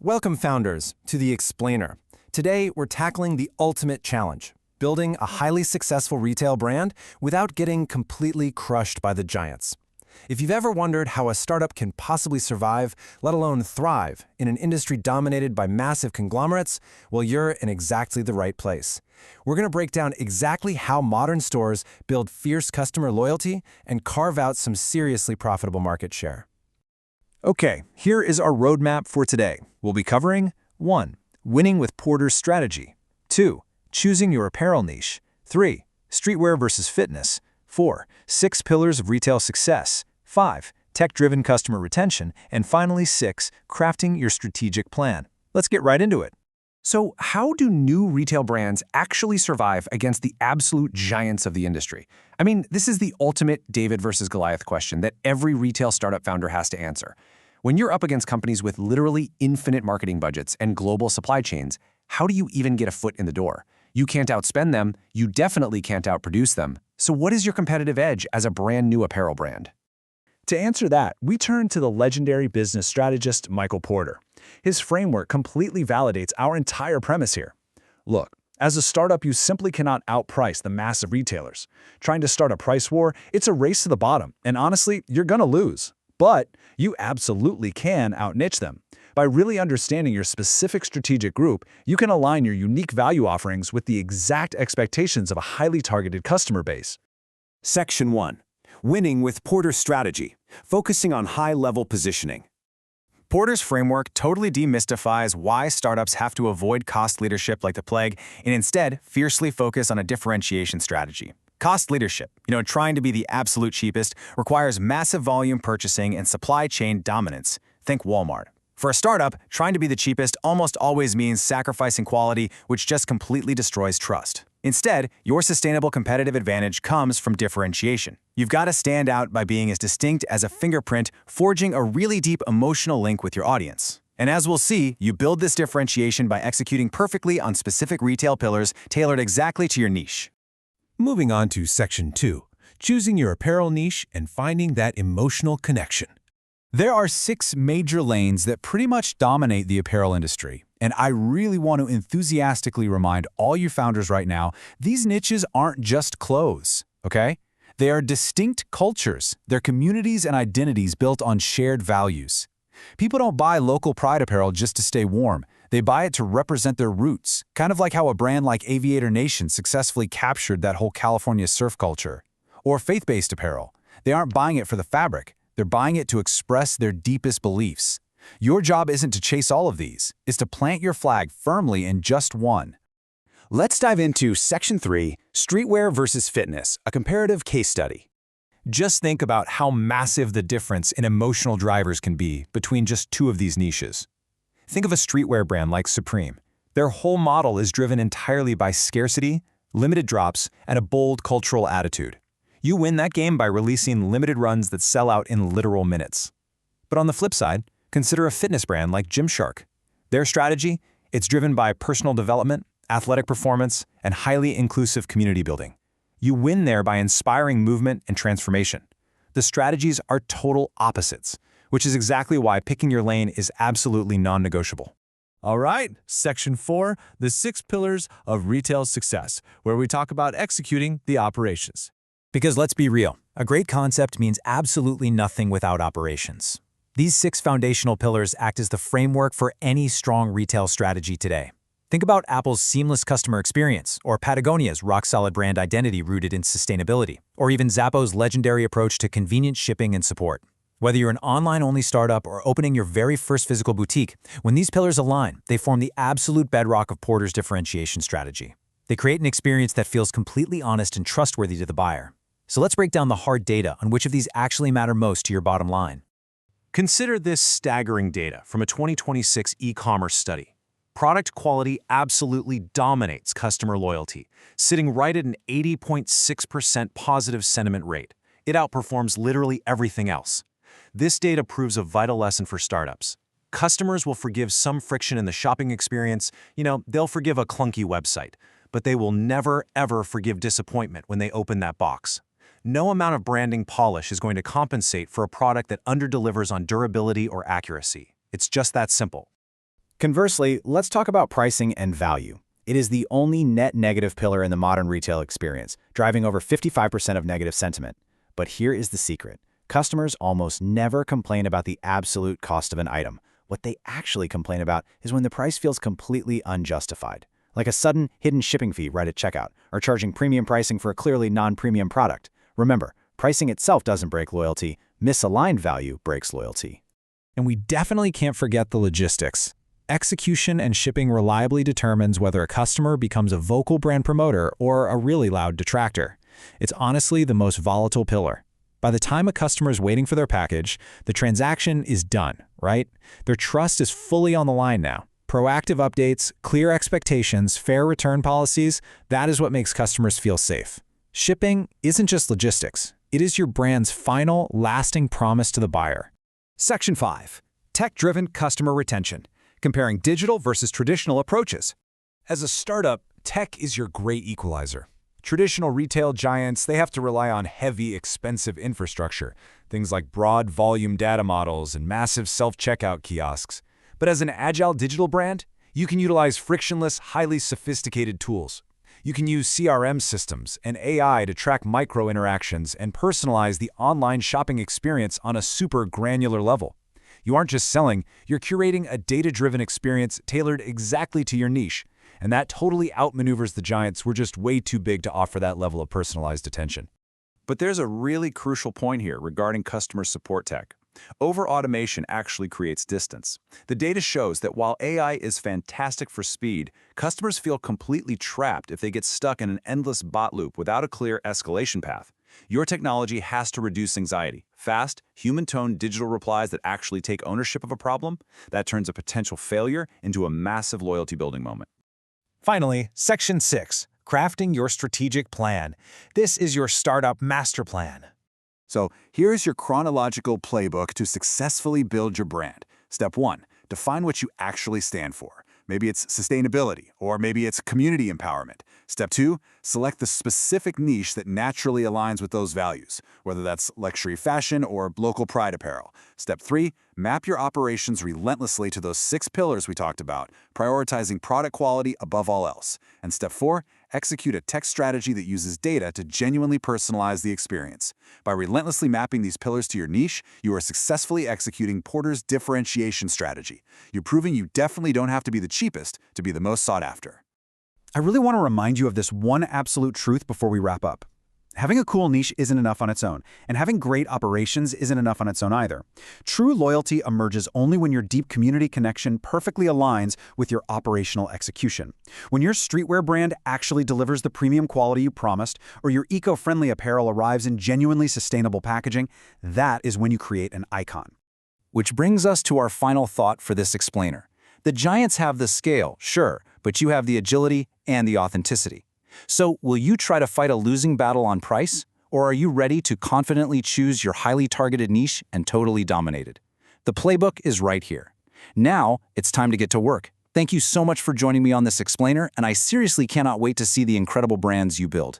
Welcome, founders, to The Explainer. Today, we're tackling the ultimate challenge, building a highly successful retail brand without getting completely crushed by the giants. If you've ever wondered how a startup can possibly survive, let alone thrive, in an industry dominated by massive conglomerates, well, you're in exactly the right place. We're going to break down exactly how modern stores build fierce customer loyalty and carve out some seriously profitable market share. Okay, here is our roadmap for today. We'll be covering 1. Winning with Porter's strategy. 2. Choosing your apparel niche. 3. Streetwear versus fitness. 4. 6 pillars of retail success. 5. Tech-driven customer retention. And finally 6. Crafting your strategic plan. Let's get right into it. So how do new retail brands actually survive against the absolute giants of the industry? I mean, this is the ultimate David versus Goliath question that every retail startup founder has to answer. When you're up against companies with literally infinite marketing budgets and global supply chains, how do you even get a foot in the door? You can't outspend them, you definitely can't outproduce them. So what is your competitive edge as a brand new apparel brand? To answer that, we turn to the legendary business strategist Michael Porter. His framework completely validates our entire premise here. Look, as a startup, you simply cannot outprice the massive retailers. Trying to start a price war, it's a race to the bottom, and honestly, you're gonna lose. But you absolutely can out-niche them. By really understanding your specific strategic group, you can align your unique value offerings with the exact expectations of a highly targeted customer base. Section 1. Winning with Porter's strategy, focusing on high-level positioning. Porter's framework totally demystifies why startups have to avoid cost leadership like the plague and instead fiercely focus on a differentiation strategy. Cost leadership, trying to be the absolute cheapest, requires massive volume purchasing and supply chain dominance. Think Walmart. For a startup, trying to be the cheapest almost always means sacrificing quality, which just completely destroys trust. Instead, your sustainable competitive advantage comes from differentiation. You've got to stand out by being as distinct as a fingerprint, forging a really deep emotional link with your audience. And as we'll see, you build this differentiation by executing perfectly on specific retail pillars tailored exactly to your niche. Moving on to Section 2, choosing your apparel niche and finding that emotional connection. There are 6 major lanes that pretty much dominate the apparel industry, and I really want to enthusiastically remind all you founders right now, these niches aren't just clothes, okay? They are distinct cultures, they're communities and identities built on shared values. People don't buy local pride apparel just to stay warm. They buy it to represent their roots, kind of like how a brand like Aviator Nation successfully captured that whole California surf culture. Or faith-based apparel. They aren't buying it for the fabric. They're buying it to express their deepest beliefs. Your job isn't to chase all of these. It's to plant your flag firmly in just one. Let's dive into Section 3, Streetwear versus Fitness, a comparative case study. Just think about how massive the difference in emotional drivers can be between just 2 of these niches. Think of a streetwear brand like Supreme. Their whole model is driven entirely by scarcity, limited drops, and a bold cultural attitude. You win that game by releasing limited runs that sell out in literal minutes. But on the flip side, consider a fitness brand like Gymshark. Their strategy? It's driven by personal development, athletic performance, and highly inclusive community building. You win there by inspiring movement and transformation. The strategies are total opposites, which is exactly why picking your lane is absolutely non-negotiable. All right, Section 4, the 6 pillars of retail success, where we talk about executing the operations. Because let's be real, a great concept means absolutely nothing without operations. These 6 foundational pillars act as the framework for any strong retail strategy today. Think about Apple's seamless customer experience, or Patagonia's rock-solid brand identity rooted in sustainability, or even Zappos' legendary approach to convenient shipping and support. Whether you're an online-only startup or opening your very first physical boutique, when these pillars align, they form the absolute bedrock of Porter's differentiation strategy. They create an experience that feels completely honest and trustworthy to the buyer. So let's break down the hard data on which of these actually matter most to your bottom line. Consider this staggering data from a 2026 e-commerce study. Product quality absolutely dominates customer loyalty, sitting right at an 80.6% positive sentiment rate. It outperforms literally everything else. This data proves a vital lesson for startups. Customers will forgive some friction in the shopping experience. They'll forgive a clunky website, but they will never, ever forgive disappointment when they open that box. No amount of branding polish is going to compensate for a product that underdelivers on durability or accuracy. It's just that simple. Conversely, let's talk about pricing and value. It is the only net negative pillar in the modern retail experience, driving over 55% of negative sentiment. But here is the secret. Customers almost never complain about the absolute cost of an item. What they actually complain about is when the price feels completely unjustified, like a sudden hidden shipping fee right at checkout, or charging premium pricing for a clearly non-premium product. Remember, pricing itself doesn't break loyalty. Misaligned value breaks loyalty. And we definitely can't forget the logistics. Execution and shipping reliably determines whether a customer becomes a vocal brand promoter or a really loud detractor. It's honestly the most volatile pillar. By the time a customer is waiting for their package, the transaction is done, right? Their trust is fully on the line now. Proactive updates, clear expectations, fair return policies, that is what makes customers feel safe. Shipping isn't just logistics. It is your brand's final, lasting promise to the buyer. Section 5. Tech-driven customer retention. Comparing digital versus traditional approaches. As a startup, tech is your great equalizer. Traditional retail giants, they have to rely on heavy, expensive infrastructure, things like broad volume data models and massive self-checkout kiosks. But as an agile digital brand, you can utilize frictionless, highly sophisticated tools. You can use CRM systems and AI to track micro-interactions and personalize the online shopping experience on a super granular level. You aren't just selling, you're curating a data-driven experience tailored exactly to your niche. And that totally outmaneuvers the giants who are just way too big to offer that level of personalized attention. But there's a really crucial point here regarding customer support tech. Over-automation actually creates distance. The data shows that while AI is fantastic for speed, customers feel completely trapped if they get stuck in an endless bot loop without a clear escalation path. Your technology has to reduce anxiety. Fast, human-toned digital replies that actually take ownership of a problem, that turns a potential failure into a massive loyalty-building moment. Finally, Section 6. Crafting your strategic plan. This is your startup master plan. So here's your chronological playbook to successfully build your brand. Step 1. Define what you actually stand for. Maybe it's sustainability, or maybe it's community empowerment. Step 2. Select the specific niche that naturally aligns with those values, whether that's luxury fashion or local pride apparel. Step 3. Map your operations relentlessly to those 6 pillars we talked about, prioritizing product quality above all else. And Step 4. Execute a tech strategy that uses data to genuinely personalize the experience. By relentlessly mapping these pillars to your niche, you are successfully executing Porter's differentiation strategy. You're proving you definitely don't have to be the cheapest to be the most sought after. I really want to remind you of this one absolute truth before we wrap up. Having a cool niche isn't enough on its own, and having great operations isn't enough on its own either. True loyalty emerges only when your deep community connection perfectly aligns with your operational execution. When your streetwear brand actually delivers the premium quality you promised, or your eco-friendly apparel arrives in genuinely sustainable packaging, that is when you create an icon. Which brings us to our final thought for this explainer. The giants have the scale, sure, but you have the agility and the authenticity. So, will you try to fight a losing battle on price? Or are you ready to confidently choose your highly targeted niche and totally dominate it? The playbook is right here. Now, it's time to get to work. Thank you so much for joining me on this explainer, and I seriously cannot wait to see the incredible brands you build.